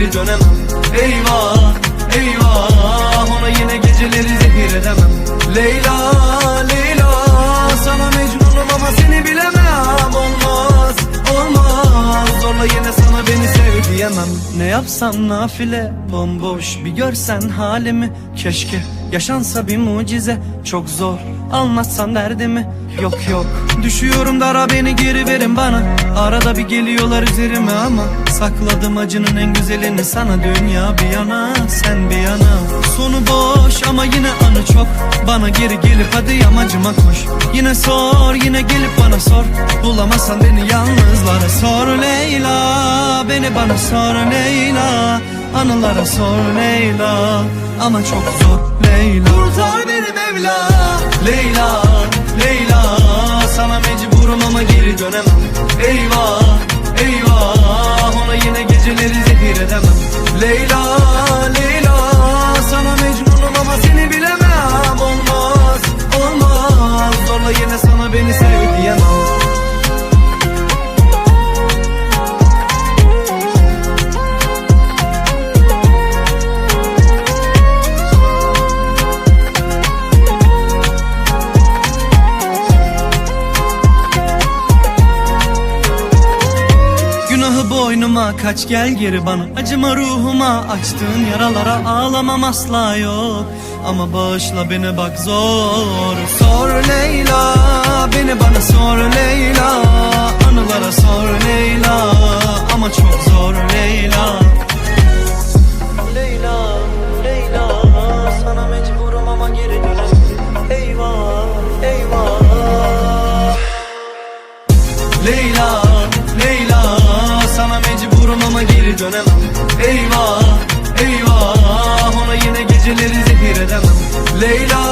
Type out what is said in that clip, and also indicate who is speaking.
Speaker 1: geri dönemem. Eyvah, eyvah, ona yine geceleri zehir edemem. Leyla, Leyla, sana mecnunum ama seni bilemem. Olmaz, olmaz, zorla yine sana beni sev diyemem. Ne yapsam nafile, bomboş bir görsen halimi. Keşke yaşansa bir mucize, çok zor anlatsan derdimi. Yok yok, düşüyorum dara, beni geri verin bana. Arada bir geliyorlar üzerime ama sakladım acının en güzelini sana. Dünya bir yana, sen bir yana. Sonu boş ama yine anı çok. Bana geri gelip hadi yamacıma koş. Yine sor, yine gelip bana sor. Bulamazsan beni yalnızlara sor Leyla. Beni bana sor Leyla. Anılara sor Leyla. Ama çok zor Leyla. Kurtar beni Mevla. Leyla, Leyla, sana mecburum ama geri dönemem. Eyvah, eyvah, ona yine geceleri zehir edemem. Leyla, Leyla, sana mecnunum ama seni bilemem. Olmaz, olmaz, zorla yine sana beni sev diyemem. Günahı boynuma kaç, gel geri bana. Acıma ruhuma, açtığın yaralara ağlamam asla yok. Ama bağışla beni bak zor. Sor Leyla, beni bana sor Leyla. Anılara sor Leyla. Ama çok zor Leyla. Leyla, Leyla, sana mecburum ama geri dönemem. Eyvah, eyvah. Leyla, Leyla, sana mecburum ama geri dönemem. Eyvah, eyvah, ona yine geceleri zehir edemem. Leyla,